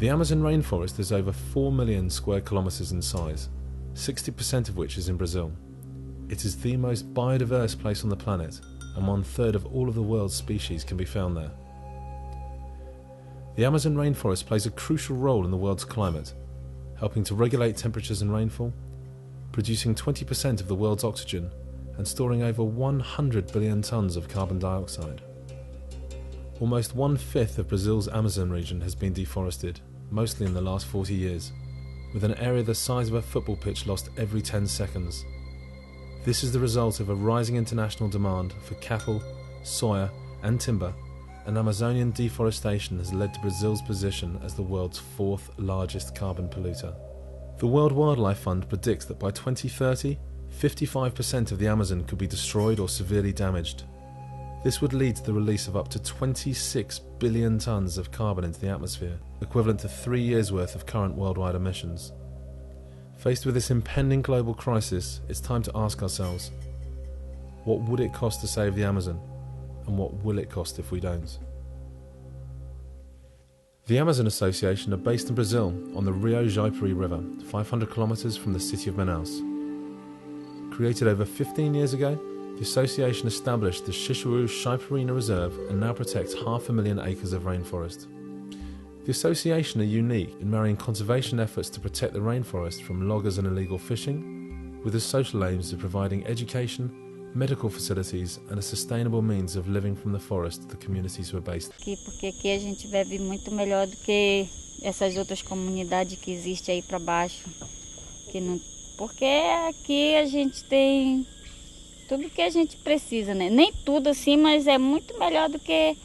The Amazon rainforest is over 4 million square kilometres in size, 60% of which is in Brazil. It is the most biodiverse place on the planet, and 1/3 of all of the world's species can be found there. The Amazon rainforest plays a crucial role in the world's climate, helping to regulate temperatures and rainfall, producing 20% of the world's oxygen, and storing over 100 billion tonnes of carbon dioxide. Almost 1/5 of Brazil's Amazon region has been deforested, mostly in the last 40 years, with an area the size of a football pitch lost every 10 seconds. This is the result of a rising international demand for cattle, soya and timber, and Amazonian deforestation has led to Brazil's position as the world's 4th largest carbon polluter. The World Wildlife Fund predicts that by 2030, 55% of the Amazon could be destroyed or severely damaged. This would lead to the release of up to 26 billion tonnes of carbon into the atmosphere, equivalent to 3 years' worth of current worldwide emissions. Faced with this impending global crisis, it's time to ask ourselves, what would it cost to save the Amazon, and what will it cost if we don't? The Amazon Association are based in Brazil on the Rio Jaipuri River, 500 kilometres from the city of Manaus. Created over 15 years ago, the association established the Xixuú Xaipurina Reserve and now protects 500,000 acres of rainforest. The association are unique in marrying conservation efforts to protect the rainforest from loggers and illegal fishing, with the social aims of providing education, medical facilities and a sustainable means of living from the forest to the communities who are based. Porque aqui a gente vive muito melhor do que essas outras comunidades que existem aí para baixo, que não, porque aqui a gente tem tudo que a gente precisa, né? Nem tudo assim, mas é muito melhor do que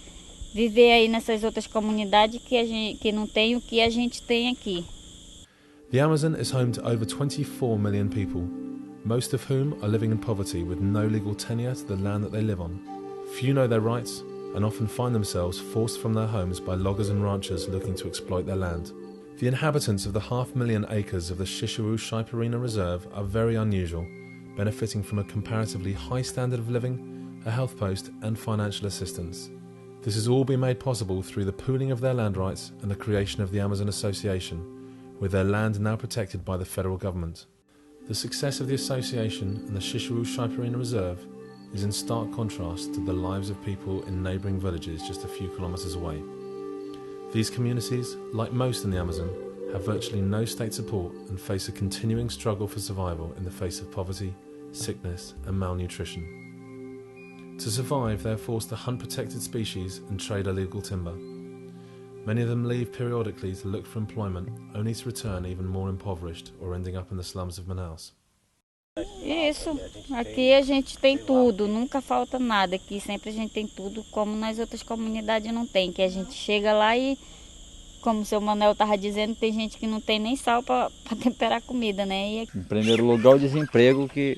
viver aí nessas outras comunidades que não tem o que a gente tem aqui. The Amazon is home to over 24 million people, most of whom are living in poverty with no legal tenure to the land that they live on. Few know their rights and often find themselves forced from their homes by loggers and ranchers looking to exploit their land. The inhabitants of the 500,000 acres of the Xixuú Xaipurina Reserve are very unusual, benefiting from a comparatively high standard of living, a health post and financial assistance. This has all been made possible through the pooling of their land rights and the creation of the Amazon Association, with their land now protected by the federal government. The success of the association and the Xixuú Xaipurina Reserve is in stark contrast to the lives of people in neighbouring villages just a few kilometres away. These communities, like most in the Amazon, have virtually no state support and face a continuing struggle for survival in the face of poverty, sickness and malnutrition. To survive, they are forced to hunt protected species and trade illegal timber. Many of them leave periodically to look for employment, only to return even more impoverished or ending up in the slums of Manaus. Isso, aqui a gente tem tudo, nunca falta nada, aqui sempre a gente tem tudo, como nas outras comunidades não tem, que a gente chega lá e, como o seu Manuel estava dizendo, tem gente que não tem nem sal para temperar comida, né? Em primeiro lugar, o desemprego, que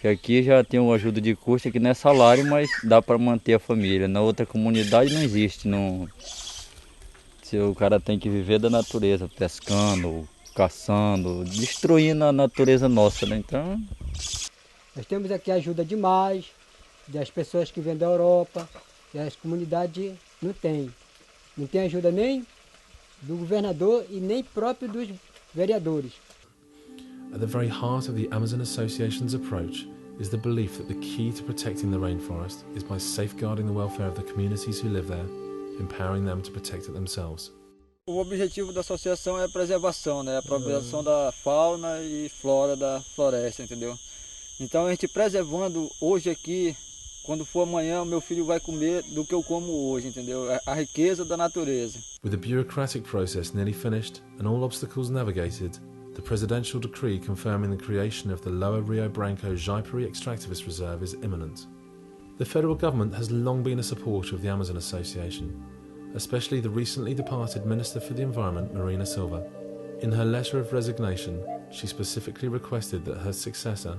aqui já tem uma ajuda de custo, que não é salário, mas dá para manter a família. Na outra comunidade não existe, não. Se o cara tem que viver da natureza, pescando, caçando, destruindo a natureza nossa, né? Então... Nós temos aqui ajuda demais das pessoas que vêm da Europa, e as comunidades não têm. Não tem ajuda nem do governador e nem próprio dos vereadores. At the very heart of the Amazon Association's approach is the belief that the key to protecting the rainforest is by safeguarding the welfare of the communities who live there, empowering them to protect it themselves. O objetivo da associação é a preservação, né? A preservação da fauna e flora da floresta, entendeu? Então a gente preservando hoje aqui, quando for amanhã, meu filho vai comer do que eu como hoje, entendeu? A riqueza da natureza. With the bureaucratic process nearly finished and all obstacles navigated, the presidential decree confirming the creation of the Lower Rio Branco Jaipuri Extractivist Reserve is imminent. The federal government has long been a supporter of the Amazon Association, especially the recently departed Minister for the Environment, Marina Silva. In her letter of resignation, she specifically requested that her successor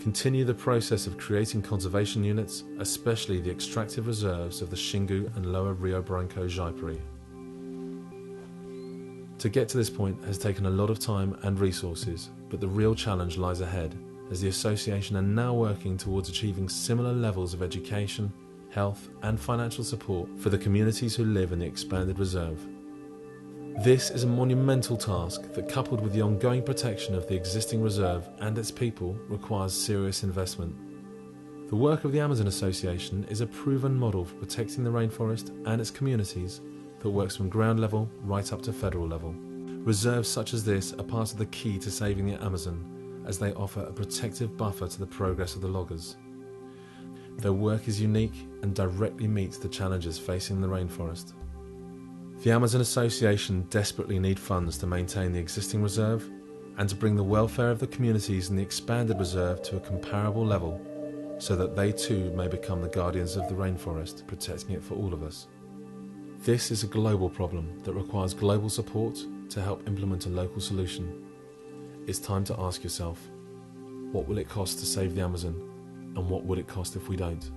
continue the process of creating conservation units, especially the extractive reserves of the Xingu and Lower Rio Branco Jaipuri. To get to this point has taken a lot of time and resources, but the real challenge lies ahead, as the association are now working towards achieving similar levels of education, health and financial support for the communities who live in the expanded reserve. This is a monumental task that, coupled with the ongoing protection of the existing reserve and its people, requires serious investment. The work of the Amazon Association is a proven model for protecting the rainforest and its communities that works from ground level right up to federal level. Reserves such as this are part of the key to saving the Amazon, as they offer a protective buffer to the progress of the loggers. Their work is unique and directly meets the challenges facing the rainforest. The Amazon Association desperately need funds to maintain the existing reserve and to bring the welfare of the communities in the expanded reserve to a comparable level, so that they too may become the guardians of the rainforest, protecting it for all of us. This is a global problem that requires global support to help implement a local solution. It's time to ask yourself, what will it cost to save the Amazon, and what would it cost if we don't?